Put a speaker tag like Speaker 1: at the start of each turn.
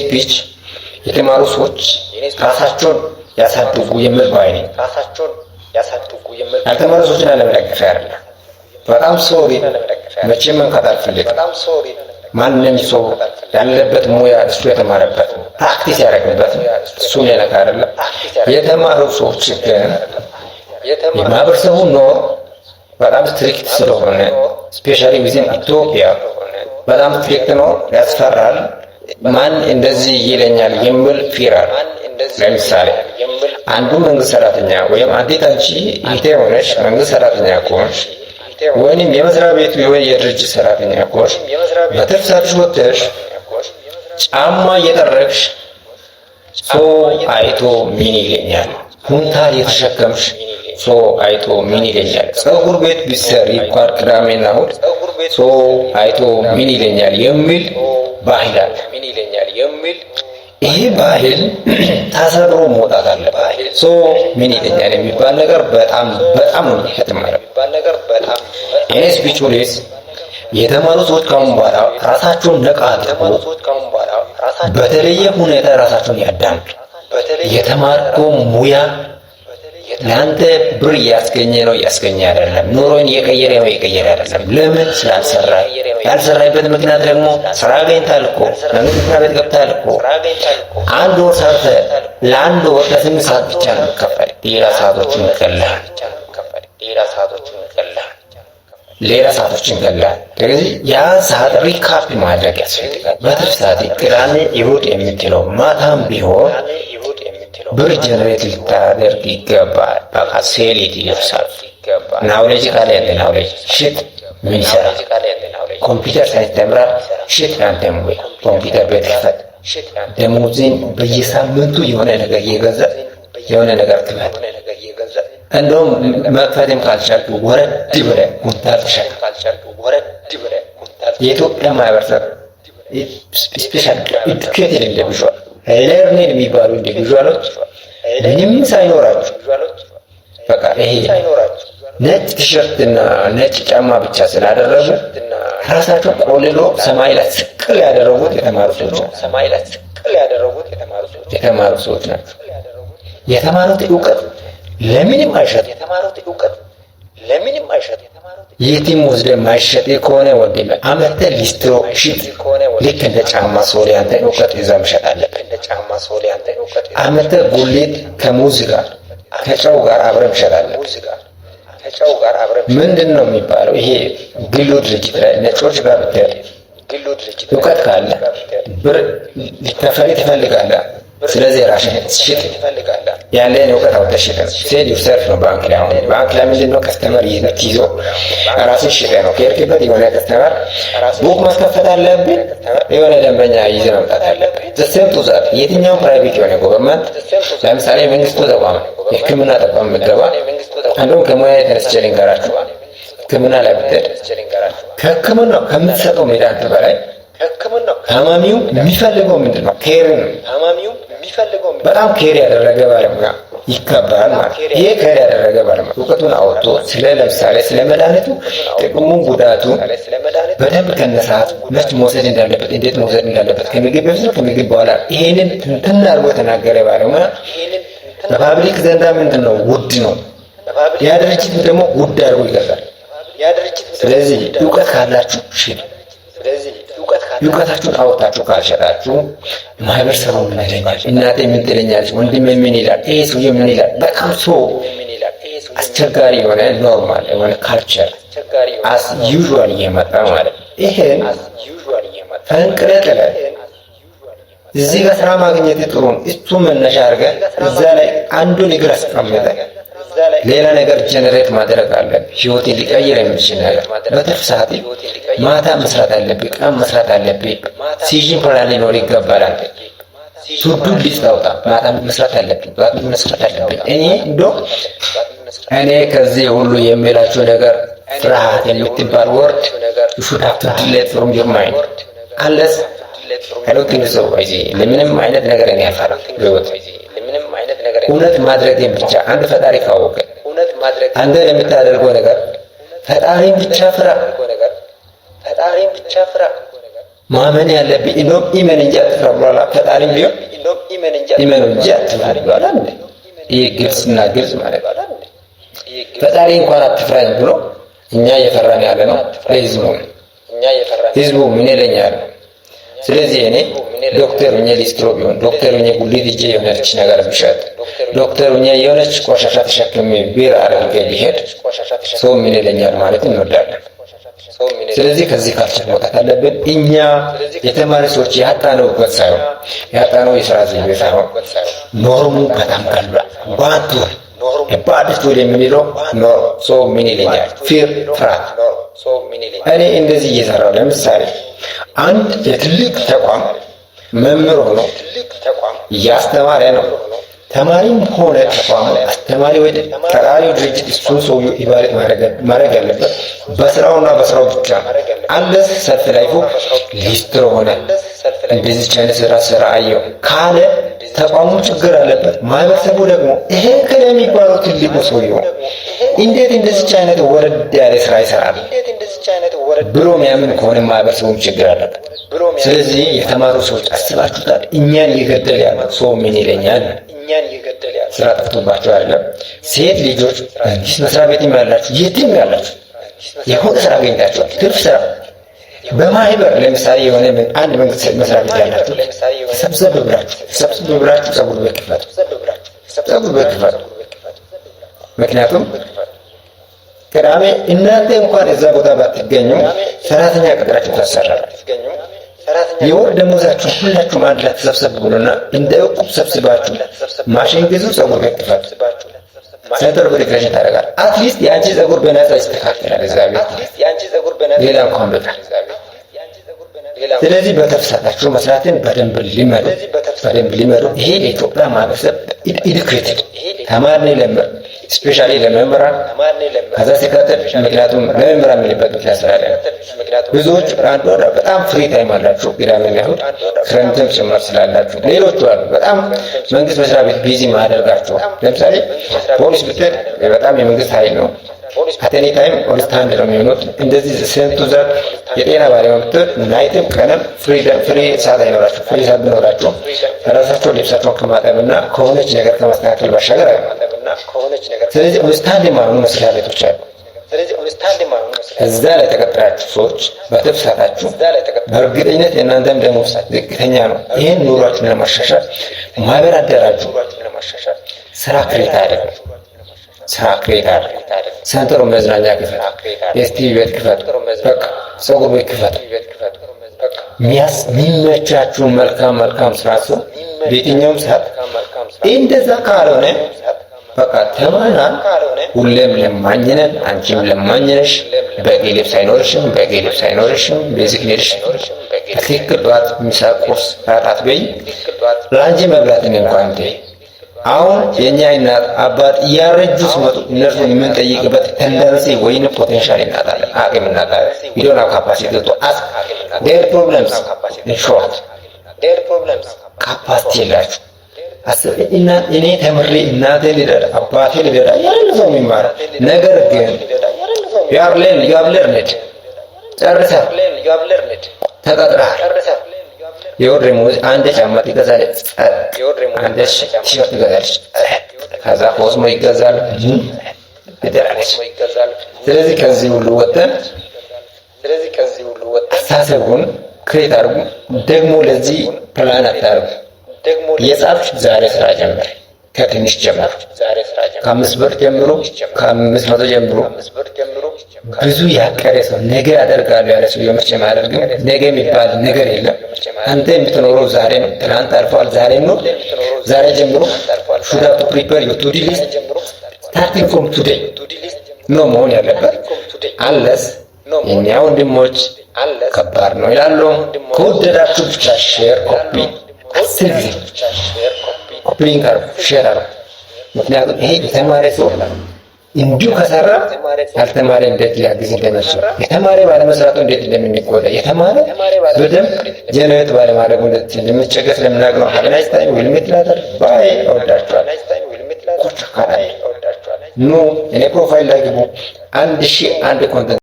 Speaker 1: ስፒች የተማሩ ሰዎች ራሳቸውን ያሳድጉ የሚል ባይ ነኝ። ያልተማሩ ሰዎችን አለመደገፍ አይደለም። በጣም ሶሪ መቼም መንካት አልፈልግም። ማንም ሰው ያለበት ሙያ እሱ የተማረበት ፕራክቲስ ያደረገበት እሱን የነካ አይደለም። የተማሩ ሰዎች ግን የማህበረሰቡ ኖር በጣም ስትሪክት ስለሆነ ስፔሻሊ ዊዝን ኢትዮጵያ በጣም ስትሪክት ነው፣ ያስፈራል። ማን እንደዚህ ይለኛል የሚል ፊራል። ለምሳሌ አንዱ መንግስት ሰራተኛ ወይም አንዲት አንቺ ኢቴ ሆነሽ መንግስት ሰራተኛ ከሆንሽ ወይም የመስሪያ ቤቱ ወይ የድርጅት ሰራተኛ ከሆንሽ በትርፍ ሰዓትሽ ወጥተሽ ጫማ እየጠረግሽ ሰው አይቶ ምን ይለኛል፣ ኩንታል የተሸከምሽ ሰው አይቶ ምን ይለኛል፣ ፀጉር ቤት ቢሰሪ እንኳን ቅዳሜና እሑድ ሰው አይቶ ምን ይለኛል የሚል ባህል አለ። ይሄ ባህል ታሰብሮ መውጣት አለበት። ሰው ምን ይለኛል የሚባል ነገር በጣም ነው የሚያጥማረው። እኔ ስፒቹሌስ የተማሩ ሰዎች ካሁን በኋላ ራሳቸውን ነቃ አድርገው በተለየ ሁኔታ ራሳቸውን ያዳምጡ። የተማርከው ሙያ ለአንተ ብር እያስገኘ ነው እያስገኘ አይደለም። ኑሮን እየቀየረ ነው እየቀየረ አይደለም። ለምን ስላልሰራ ያልሰራበት ምክንያት ደግሞ ስራ አገኝተሃል እኮ መንግስት መስሪያ ቤት ገብተሃል እኮ አንድ ወር ሰርተህ ለአንድ ወር ለ8 ሰዓት ብቻ ነው የሚከፈል። ሌላ ሰዓቶችን ገለሃል። ስለዚህ ያ ሰዓት ሪካፕ ማድረግ ያስፈልጋል። በትርፍ ሰዓት ቅዳሜ እሑድ የምትለው ማታም ቢሆን ብር ጀነሬት ልታደርግ ይገባል። በቃ ሴሊት ይደርሳል። ናውሌጅ ካለ ያለ ናውሌጅ ሽት ምን ይሰራል? ኮምፒውተር ሳይንስ ተምራል። ሽት አንተም ወይ ኮምፒውተር ቤት ክፈት። ደሞዝን በየሳምንቱ የሆነ ነገር እየገዛ የሆነ ነገር ክፈት። እንደውም መክፈትም ካልቻልክ ወረድ ብለህ ኩንታል ተሸከም። የኢትዮጵያ ማህበረሰብ ስፔሻል ኢዱኬትድ ኢንዲቪዥዋል ለርኒንግ የሚባሉ ኢንዲቪዥዋሎች ምንም ሳይኖራቸው በቃ ይሄ ነጭ ቲሸርትና ነጭ ጫማ ብቻ ስላደረጉ ራሳቸው ቆልሎ ሰማይ ላይ ስቅል ያደረጉት የተማሩ ሰዎች ናቸው። የተማሩት እውቀት ለምንም አይሸጥ። የትም ወስደህ ማይሸጥ ከሆነ ወንድሜ አመተህ ሊስትሮ ሽጥ። ልክ እንደ ጫማ ሶል ያንተን እውቀት ይዘህ መሸጥ አለብህ። አመተህ ጉሊት ከሙዝ ጋር ከጨው ጋር አብረህ መሸጥ አለብህ። ምንድን ነው የሚባለው? ይሄ ግሉ ድርጅት ላይ ነጮች ጋር ብትሄድ እውቀት ካለ ብር ሊከፈል ትፈልጋለህ። ስለዚህ ራስህን ሽጥ። ያለን እውቀት አውጥተህ ሽጥ። ሴል ዩርሰልፍ ነው። ባንክ ላይ ምንድን ነው ከስተመር ይዞ ራስህን ሽጠህ ነው ከሄድክበት የሆነ ከስተመር ቡክ ማስከፈት አለብህ። የሆነ ደንበኛ ይዘህ መምጣት አለብህ። ዘሴም ቱዛት የትኛውም ፕራይቬት የሆነ ጎቨርንመንት ለምሳሌ መንግስቱ ተቋም የሕክምና ተቋም ምገባ አንዱም ከሙያ የተነስቼ ልንገራችሁ። ሕክምና ላይ ብትሄድ ከሕክምናው ከምትሰጠው ሜዳንት በላይ ታማሚው የሚፈልገው ምንድን ነው? ኬር ነው። በጣም ኬር ያደረገ ባለሙያ ይከበራል ማለት ነው። ይሄ ኬር ያደረገ ባለሙያ እውቀቱን አወጥቶ ለምሳሌ ስለ መድኃኒቱ ጥቅሙን፣ ጉዳቱ በደንብ ከነሰዓቱ መች መውሰድ እንዳለበት፣ እንዴት መውሰድ እንዳለበት ከምግብ በፊት ከምግብ በኋላ ይሄንን እንትን አድርጎ የተናገረ ባለሙያ በፓብሊክ ዘንዳ ምንድን ነው ውድ ነው። ያ ድርጅት ደግሞ ውድ አድርጎ ይገዛል። ስለዚህ እውቀት ካላችሁ ሽጡ። እውቀታችሁን አወጣችሁ ካልሸጣችሁ ማህበረሰቡ ምን ይለኛል፣ እናቴ ምን ትለኛለች፣ ወንድሜ ምን ይላል፣ ይሄ ሰውዬ ምን ይላል፣ በጣም አስቸጋሪ የሆነ ኖርማል የሆነ ካልቸር አስ ዩዥዋል እየመጣ ማለት ነው። ይሄን ፈንቅለህ ጥለህ እዚህ ጋር ስራ ማግኘት ጥሩ ነው። እሱ መነሻ አድርገህ እዛ ላይ አንዱን እግር አስቀምጠህ ሌላ ነገር ጀነሬት ማድረግ አለብህ። ህይወት ሊቀይር የሚችል ነገር በትርፍ ሰዓት ማታ መስራት አለብህ፣ ቀን መስራት አለብህ። ሲዥን ፕላን ሊኖር ይገባል። አንተ ቱዱ ሊስት አውጣ። ማታ መስራት አለብህ፣ ጧት መስራት አለብህ። እኔ ከዚህ ሁሉ የሚላችሁ ነገር ፍርሃት የምትባል ወርድ you should have to delete from your mind unless I don't think so። ለምንም አይነት ነገር እኔ አልፈራም በህይወት እውነት ማድረግን ብቻ አንድ ፈጣሪ ካወቀ አንተ የምታደርገው ነገር ፈጣሪን ብቻ ፍራ። ማመን ያለብኝ እንደውም ኢመን እንጂ አትፍራ ብሏል። ፈጣሪም ቢሆን ኢመን እንጂ አትፍራ ብሏል። ይሄ ግልጽና ግልጽ ማለት ነው። ፈጣሪ እንኳን አትፍራኝ ብሎ እኛ እየፈራን ያለ ነው ህዝቡ ምን ይለኛል? ስለዚህ እኔ ዶክተር ሆኜ ሊስትሮ ቢሆን ዶክተር ሆኜ ጉሊት እጄ የሆነች ነገር ቢሸጥ ዶክተር ሆኜ የሆነች ቆሻሻ ተሸክሜ ቢር አድርጌ ቢሄድ ሰው ምን ይለኛል ማለት እንወዳለን። ስለዚህ ከዚህ ካልቸር መውጣት አለብን። እኛ የተማሪ ሰዎች ያጣነውበት ሳይሆን ያጣነው የስራ ዘይቤ ሳይሆን ኖርሙ በጣም ቀሏል። ባንቱ ባድቱ የምንለው ኖር ሰው ምን ይለኛል ፊር ፍራት። እኔ እንደዚህ እየሰራው ለምሳሌ አንድ የትልቅ ተቋም መምህር ሆኖ እያስተማረ ነው። ተማሪም ሆነ ተቋሙ አስተማሪ ወይ ተቃራኒ ድርጅት እሱን ሰውዬው ኢቫሉዌት ማድረግ ያለበት በስራውና በስራው ብቻ አንለስ ሰልፍ ላይፉ ሊስትሮ ሆነ እንደዚህ አይነት ስራ አየው ካለ ተቋሙ ችግር አለበት። ማህበረሰቡ ደግሞ ይሄ ከሚባለው ትልቁ ሰውዬው እንዴት እንደዚህ አይነት ወረድ ያለ ስራ ይሰራል ብሎ የሚያምን ከሆነ ማህበረሰቡም ችግር አለበት። ስለዚህ የተማሩ ሰዎች አስባችሁታል? እኛን እየገደለ ያለው ሰው ምን ይለኛል? ስራ ጠፍቶባቸው አይደለም። ሴት ልጆች መንግስት መስሪያ ቤትም ያላችሁ የትም ያላችሁ የሆነ ስራ አገኝታችኋል። ትርፍ ስራ በማህበር ለምሳሌ የሆነ አንድ መንግስት መስሪያ ቤት ያላችሁ ሰብሰብ ብላችሁ ጸጉር በክፈቱ። ምክንያቱም ቅዳሜ እናንተ እንኳን እዛ ቦታ ባትገኙ ሰራተኛ ቀጥራችሁ ታሰራላችሁ። የወር ደሞዛችሁ ሁላችሁም አንድ ላይ ተሰብሰብ ብሎና እንደ እቁብ ሰብስባችሁ ማሽን ግዙ፣ ጸጉር በክፈቱ። ሴንተር ሪክሬሽን ታደርጋለህ። አትሊስት የአንቺ ጸጉር በነፃ ይስተካከላል። እግዚአብሔር ሌላ እንኳን በቃ። ስለዚህ በተፍሳታችሁ መስራትን በደንብ ሊመዱ። ይሄ የኢትዮጵያ ማህበረሰብ ኢዱኬትድ ተማርን ለምር ስፔሻሊ ለመምህራን ከዛ ሲቀጥል ምክንያቱም ለመምህራን የሚልበት ምክንያት ስላለ ብዙዎች አንዱ በጣም ፍሪ ታይም አላችሁ፣ ቅዳሜና እሑድ ክረምትም ጭምር ስላላችሁ። ሌሎቹ አሉ በጣም መንግስት መስሪያ ቤት ቢዚ ማደርጋቸው። ለምሳሌ ፖሊስ ብትል በጣም የመንግስት ኃይል ነው። አቴኒ ታይም ኦል ስታንድ ነው የሚሆኑት። እንደዚህ ስንቱ ዘር የጤና ባለሙያ ብትል ናይትም ቀንም ፍሪ ሰዓት አይኖራቸው። ፍሪ ሰዓት ቢኖራቸው ራሳቸው ልብሳቸውን ከማጠብና ከሆነች ነገር ከማስተካከል ባሻገር ስለዚህ ኦንስታንድ የማይሆኑ መስሪያ ቤቶች አሉ። እዛ ላይ ተቀጥራችሁ ሰዎች በትርፍ ሰዓታችሁ በእርግጠኝነት የእናንተም ደሞዝ ዝቅተኛ ነው። ይህን ኑሯችሁን ለማሻሻል ማህበር አደራጁ፣ ስራ ክሬት አድርጉ። ሰንተሩ መዝናኛ ክፈት፣ የስቲቪ ቤት ክፈት፣ በቃ ጸጉር ቤት ክፈት። የሚመቻችሁን መልካም ስራ ሰው በየትኛውም ሰዓት እንደዛ ካልሆነ በቃ ተማና ሁሌም ለማኝነን፣ አንቺም ለማኝነሽ። በቂ ልብስ አይኖርሽም፣ ቤዚክ ኔድሽ በትክክል ጠዋት ምሳ፣ ቁርስ፣ ራት በይ። ለአንቺ መብላትን እንኳን ተይ። አሁን የኛ እናት አባት እያረጁ ሲመጡ እነርሱን የምንጠይቅበት ቴንደንሲ ወይም ፖቴንሻል እናጣለን፣ አቅም እናጣለን። ቪዲዮና ካፓሲቲ ቶ አስ ዴር ፕሮብለምስ ኢን ሾርት ካፓሲቲ የላችሁ። እኔ ተምሬ እናቴ ልደዳ አባቴ ልደዳ ያለ ሰው የሚማረው ነገር ግን ያብለርነድ ጨርሰህ ተቀጥረሃል። የወር ደሞዝ አንድ ጫማ ትገዛለህ፣ አንድ ቲሸርት ትገዛለች፣ ከዛ ኮስሞ ይገዛል ትደራለች። ስለዚህ ከዚህ ሁሉ ወጥተን አስተሳሰቡን ክሬት አድርጉ። ደግሞ ለዚህ ፕላን አታርጉ። የጻፍሽ ዛሬ ስራ ጀምር፣ ከትንሽ ጀምር፣ ከ5 ብር ጀምሮ ከ500 ጀምሮ። ብዙ ያቀረ ሰው ነገ አደርጋለሁ ያለ ሰው የመቼም አያደርግም። ነገ የሚባል ነገር የለም። አንተ የምትኖረው ዛሬ ነው። ትናንት አልፏል፣ ዛሬ ነው። ዛሬ ጀምሮ should have to prepare your to-do list starting from today ነው መሆን ያለበት። አለስ የኛ ወንድሞች ከባድ ነው ይላሉ። ከወደዳችሁ ብቻ ሼር ኮፒ ኮፒሊንግ ሼር አርጉ። ምክንያቱም ይሄ የተማረ ሰው እንዲሁ ከሰራ ያልተማረ እንዴት ሊያግዝ እንደሚችል፣ የተማረ ባለመስራቱ እንዴት እንደምንጎዳ፣ የተማረ በደንብ ጀነሬት ባለማድረጉ እንዴት እንደምንቸገር ስለምናውቅ ነው። ሀበናይስ ታይም ዊል ሚት ላተር ባይ። እወዳችኋለሁ። ኑ እኔ ፕሮፋይል ላይ ግቡ። 1001 ኮንተንት